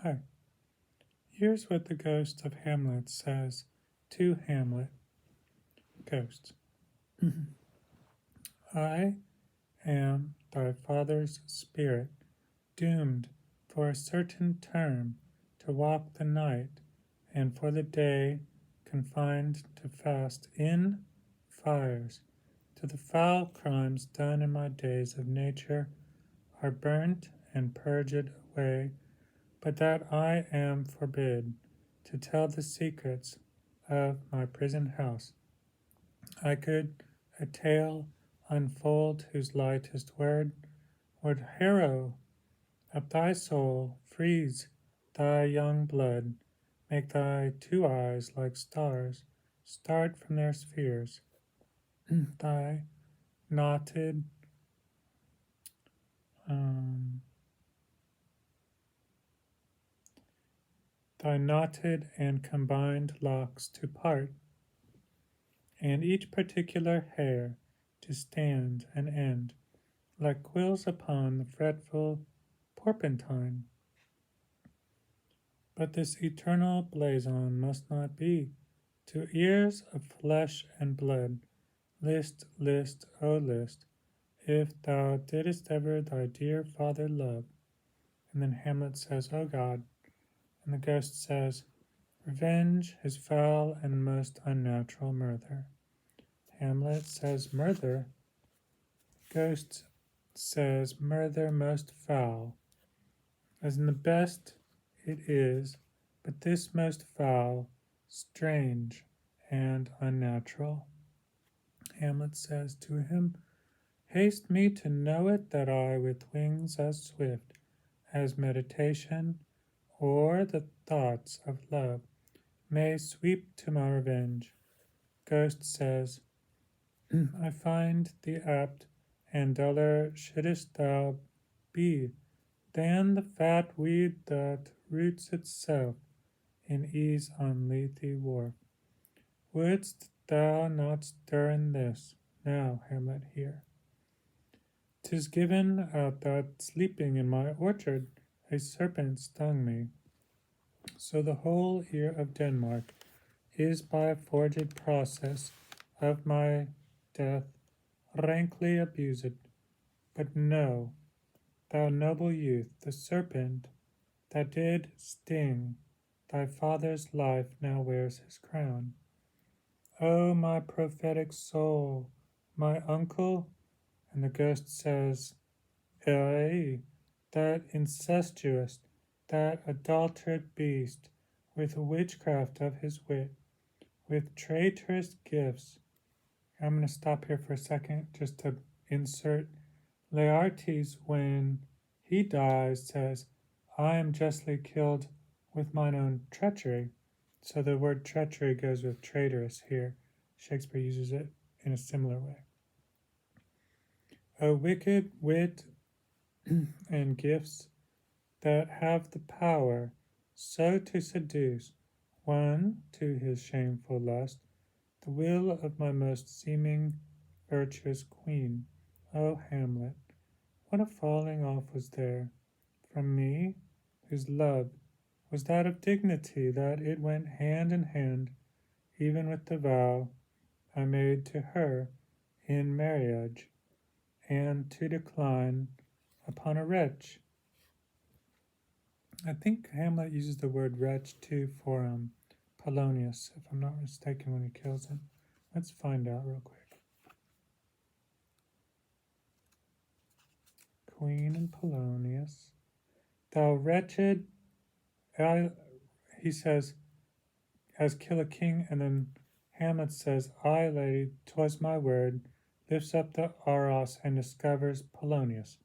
Hi. Here's what the ghost of Hamlet says to Hamlet. Ghost. I am thy father's spirit, doomed for a certain term to walk the night, and for the day confined to fast in fires. To the foul crimes done in my days of nature are burnt and purged away, but that I am forbid to tell the secrets of my prison house. I could a tale unfold whose lightest word would harrow up thy soul, freeze thy young blood, make thy two eyes like stars start from their spheres, thy knotted um, thy knotted and combined locks to part, and each particular hair to stand and end, like quills upon the fretful porpentine. But this eternal blazon must not be. To ears of flesh and blood, list, list, O list, if thou didst ever thy dear father love. And then Hamlet says, O God. And the ghost says, revenge is foul and most unnatural murder. Hamlet says, murder. Ghost says, murder most foul. As in the best it is, but this most foul, strange, and unnatural. Hamlet says to him, haste me to know it, that I with wings as swift as meditation or the thoughts of love may sweep to my revenge. Ghost says, I find thee apt, and duller shouldst thou be than the fat weed that roots itself in ease on Lethe wharf. Wouldst thou not stir in this, now, Hamlet, here? 'Tis given out that sleeping in my orchard a serpent stung me. So the whole ear of Denmark is by a forged process of my death rankly abused. But know, thou noble youth, the serpent that did sting thy father's life now wears his crown. O my prophetic soul, my uncle, and the ghost says, aye, that incestuous, that adulterate beast, with witchcraft of his wit, with traitorous gifts. I'm going to stop here for a second just to insert. Laertes, when he dies, says, I am justly killed with mine own treachery. So the word treachery goes with traitorous here. Shakespeare uses it in a similar way. A wicked wit and gifts that have the power so to seduce one to his shameful lust, the will of my most seeming virtuous queen. O Hamlet, what a falling off was there from me, whose love was that of dignity, that it went hand in hand even with the vow I made to her in marriage, and to decline upon a wretch. I think Hamlet uses the word wretch too for Polonius, if I'm not mistaken, when he kills him. Let's find out real quick. Queen and Polonius. Thou wretched, he says, as kill a king, and then Hamlet says, I, lady, 'twas my word, lifts up the Aros and discovers Polonius.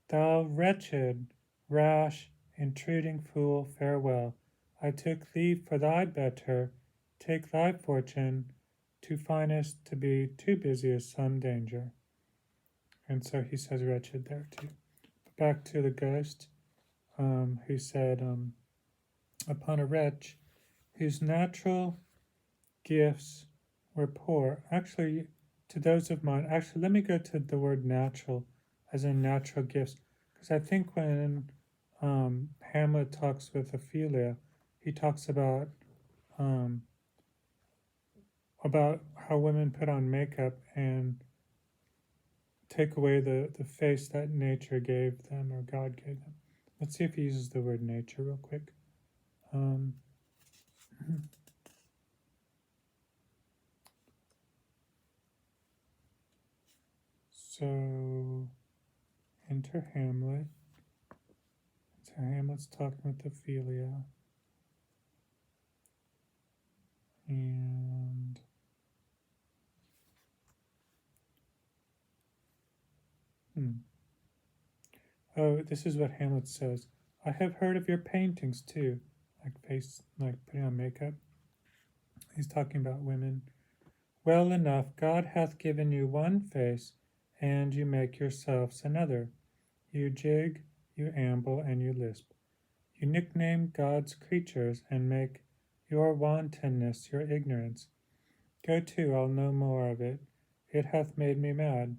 Thou wretched, rash, intruding fool, farewell. I took thee for thy better, take thy fortune, too finest to be too busy as some danger. And so he says wretched there too. Back to the ghost, who said, upon a wretch whose natural gifts were poor. Actually, to those of mine, let me go to the word natural, as in natural gifts, because I think when Hamlet Hamlet talks with Ophelia, he talks um, about how women put on makeup and take away the face that nature gave them or God gave them. Let's see if he uses the word nature real quick. Um, so enter Hamlet. So Hamlet's talking with Ophelia. And oh, this is what Hamlet says. I have heard of your paintings too, like putting on makeup. He's talking about women. Well enough, God hath given you one face, and you make yourselves another. You jig, you amble, and you lisp. You nickname God's creatures, and make your wantonness your ignorance. Go to, I'll no more of it. It hath made me mad.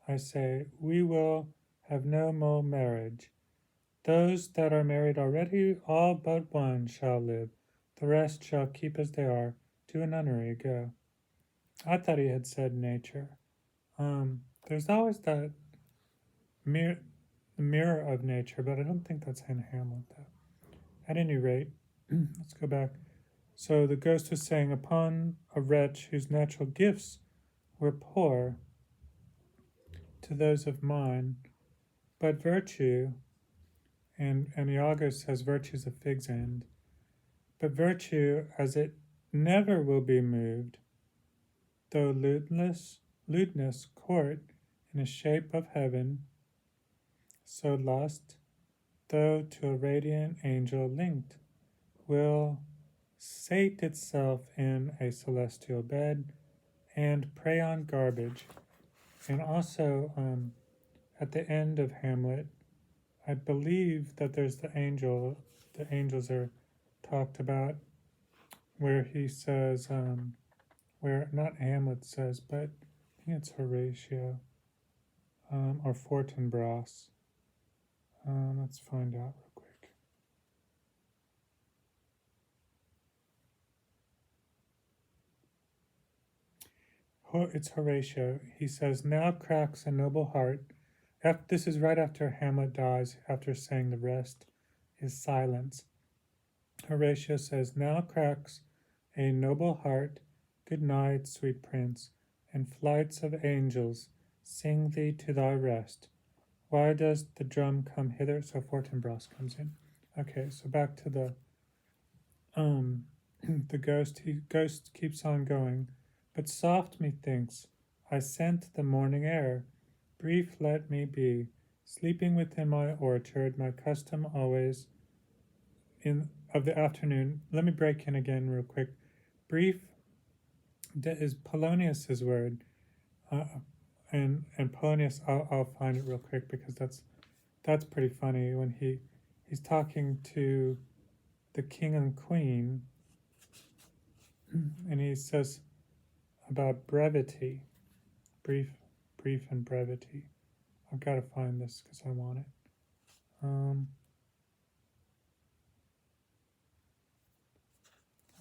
I say, we will have no more marriage. Those that are married already, all but one, shall live. The rest shall keep as they are. To a nunnery go. I thought he had said nature. There's always that mirror of nature, but I don't think that's in Hamlet, though. At any rate, let's go back. So the ghost was saying, upon a wretch whose natural gifts were poor to those of mine, but virtue, and Iago says virtue's a fig's end, but virtue as it never will be moved, though lewdness court in a shape of heaven, so lust, though to a radiant angel linked, will sate itself in a celestial bed and prey on garbage. And also, at the end of Hamlet, I believe that there's the angels are talked about, where he says, where not Hamlet says, but I think it's Horatio, or Fortinbras. Let's find out real quick. It's Horatio. He says, now cracks a noble heart. This is right after Hamlet dies, after saying the rest is silence. Horatio says, now cracks a noble heart. Good night, sweet prince, and flights of angels sing thee to thy rest. Why does the drum come hither? So Fortinbras comes in. Okay, so back to the the ghost. Ghost keeps on going. But soft methinks I scent the morning air. Brief let me be, sleeping within my orchard, my custom always of the afternoon. Let me break in again real quick. Brief is Polonius's word, and Polonius. I'll find it real quick because that's pretty funny when he's talking to the king and queen, and he says about brevity, brief and brevity. I've got to find this because I want it.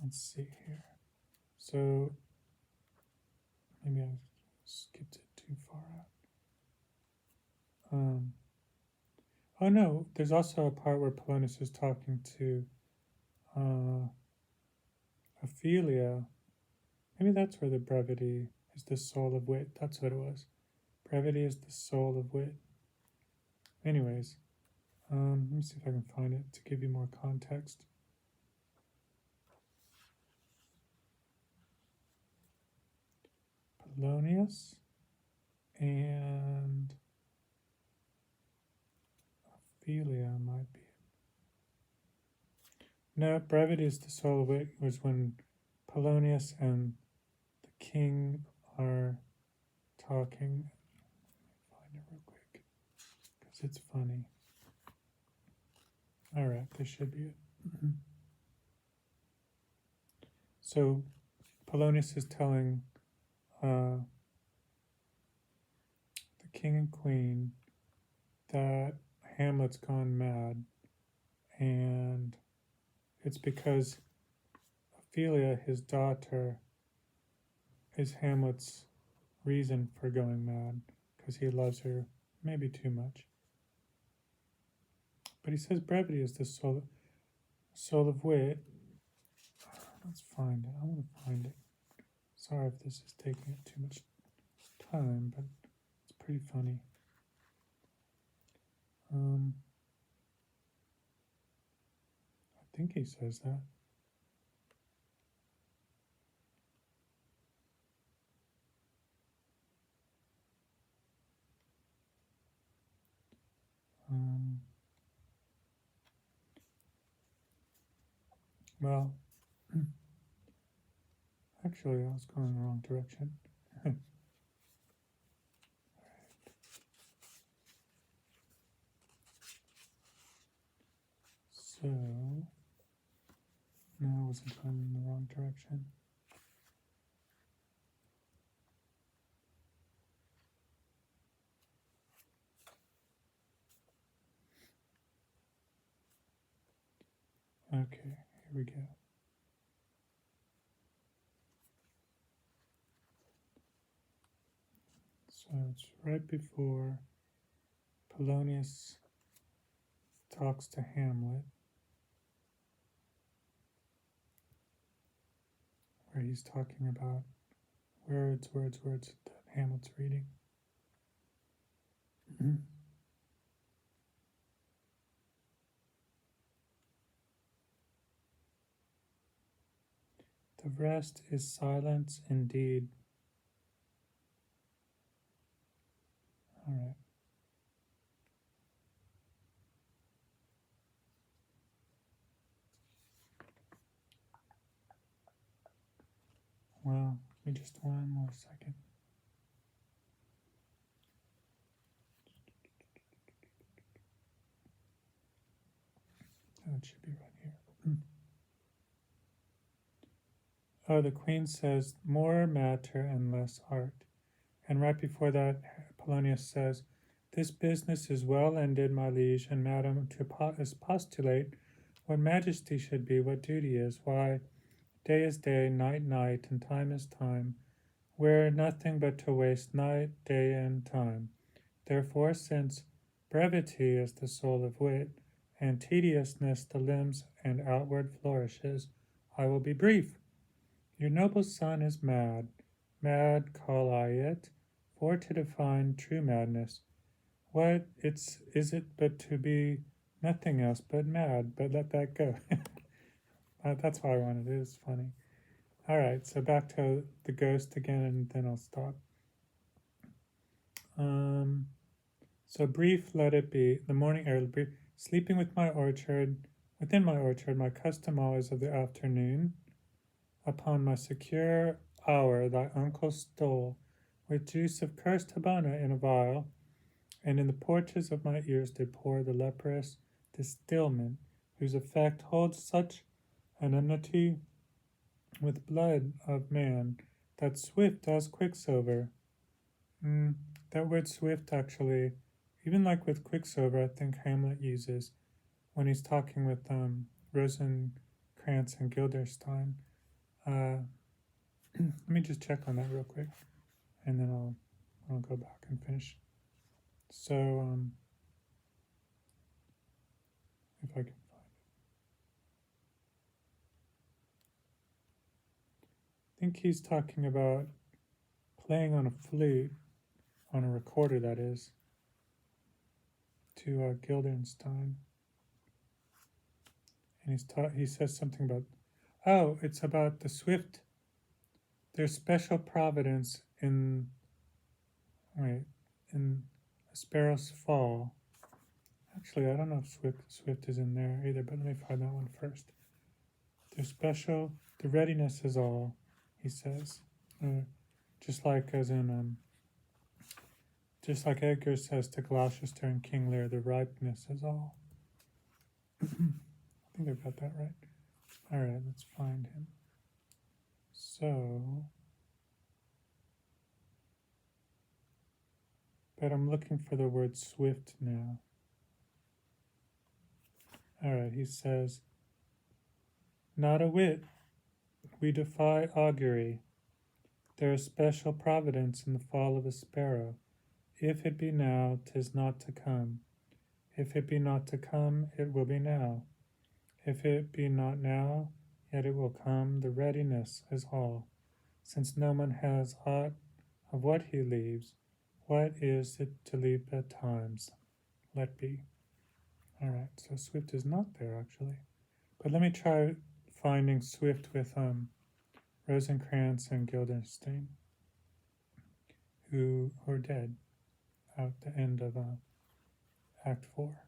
Let's see here. So maybe I skipped it too far out. Oh no, there's also a part where Polonius is talking to Ophelia. Maybe that's where the brevity is the soul of wit. That's what it was. Brevity is the soul of wit. Anyways, let me see if I can find it to give you more context. Polonius and Ophelia might be. No, brevity is the soul of wit was when Polonius and the king are talking. Find it real quick because it's funny. All right, this should be it. So Polonius is telling the king and queen that Hamlet's gone mad, and it's because Ophelia, his daughter, is Hamlet's reason for going mad, because he loves her maybe too much. But he says brevity is the soul of wit. Let's find it. I want to find it. Sorry if this is taking up too much time, but it's pretty funny. I think he says that. Well, actually, I was going in the wrong direction. So, no, I wasn't going in the wrong direction. Okay, here we go. So it's right before Polonius talks to Hamlet, where he's talking about words that Hamlet's reading. The rest is silence indeed. All right. Well, give me just one more second. Oh, it should be right here. Oh, the Queen says, more matter and less art. And right before that, Polonius says, this business is well ended, my liege, and madam, to postulate what majesty should be, what duty is, why day is day, night night, and time is time, where nothing but to waste night, day, and time. Therefore, since brevity is the soul of wit, and tediousness the limbs and outward flourishes, I will be brief. Your noble son is mad. Mad call I it, for to define true madness. What is it but to be nothing else but mad, but let that go. That's why I wanted it. It's funny. All right, so back to the ghost again, and then I'll stop. So brief let it be. The morning air, brief. Sleeping within my orchard, my custom always of the afternoon. Upon my secure hour, thy uncle stole, with juice of cursed Habana in a vial, and in the porches of my ears did pour the leprous distilment, whose effect holds such an enmity with blood of man, that swift as quicksilver. That word swift, actually, even like with quicksilver, I think Hamlet uses when he's talking with Rosencrantz and Guildenstern. Let me just check on that real quick, and then I'll go back and finish. So, if I can find it. I think he's talking about playing on a flute, on a recorder that is, to Guildenstern. And he says something about, it's about the swift, there's special providence in a sparrow's fall. Actually, I don't know if swift is in there either, but let me find that one first. There's special, the readiness is all, he says. Just like Edgar says to Gloucester and King Lear, the ripeness is all. I think I've got that right. All right, let's find him. So, but I'm looking for the word swift now. All right, he says, Not a whit. We defy augury. There is special providence in the fall of a sparrow. If it be now, 'tis not to come. If it be not to come, it will be now. If it be not now, yet it will come. The readiness is all. Since no one has aught of what he leaves, what is it to leave betimes? Let be. All right, so Swift is not there actually. But let me try finding Swift with Rosencrantz and Guildenstern, who are dead at the end of Act 4.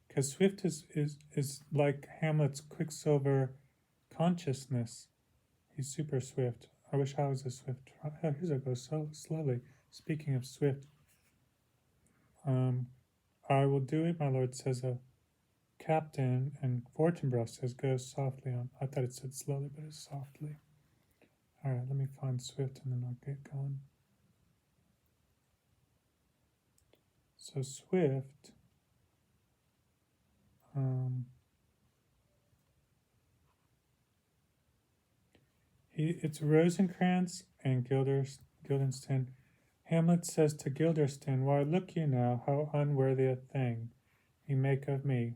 Because Swift is like Hamlet's Quicksilver consciousness. He's super swift. I wish I was a swift. Oh, here's it goes so slowly. Speaking of swift, I will do it, my lord, says a captain, and Fortinbras says, go softly on. I thought it said slowly, but it's softly. All right, let me find Swift and then I'll get going. So Swift, it's Rosencrantz and Guildenstern. Hamlet says to Guildenstern, why look you now, how unworthy a thing you make of me.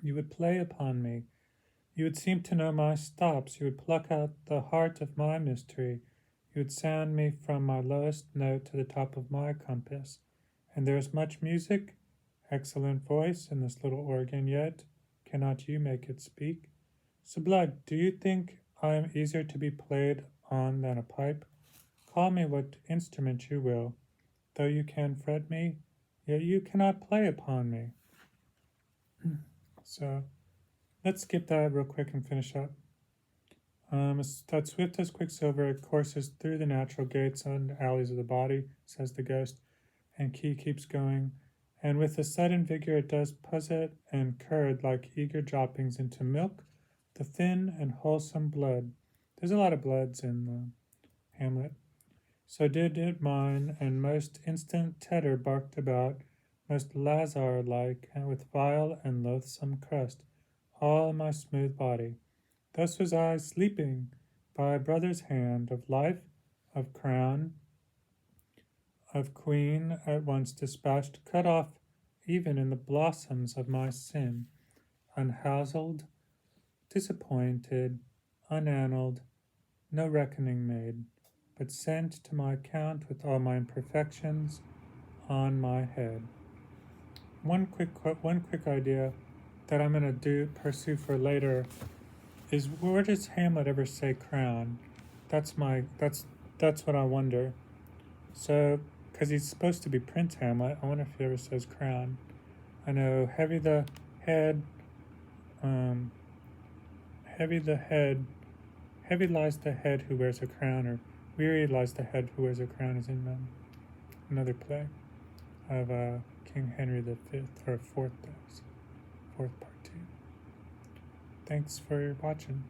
You would play upon me. You would seem to know my stops. You would pluck out the heart of my mystery. You would sound me from my lowest note to the top of my compass. And there is much music, excellent voice in this little organ, yet cannot you make it speak? So, blood, do you think I am easier to be played on than a pipe? Call me what instrument you will. Though you can fret me, yet you cannot play upon me. So, let's skip that real quick and finish up. That swift as quicksilver, it courses through the natural gates and alleys of the body, says the ghost, and Key keeps going. And with a sudden vigor it does posset and curd like eager droppings into milk, the thin and wholesome blood. There's a lot of bloods in Hamlet. So did it mine, and most instant tedder barked about, most Lazar-like, and with vile and loathsome crust, all my smooth body. Thus was I sleeping by a brother's hand, of life, of crown, of queen, at once dispatched, cut off even in the blossoms of my sin, unhouselled, disappointed, unannaled, no reckoning made, but sent to my account with all my imperfections on my head. One quick idea that I'm going to pursue for later is, where does Hamlet ever say crown? That's what I wonder. So, because he's supposed to be Prince Hamlet, I wonder if he ever says crown. I know heavy lies the head who wears a crown, or weary lies the head who wears a crown, is in another play of King Henry V, or fourth part 2. Thanks for watching.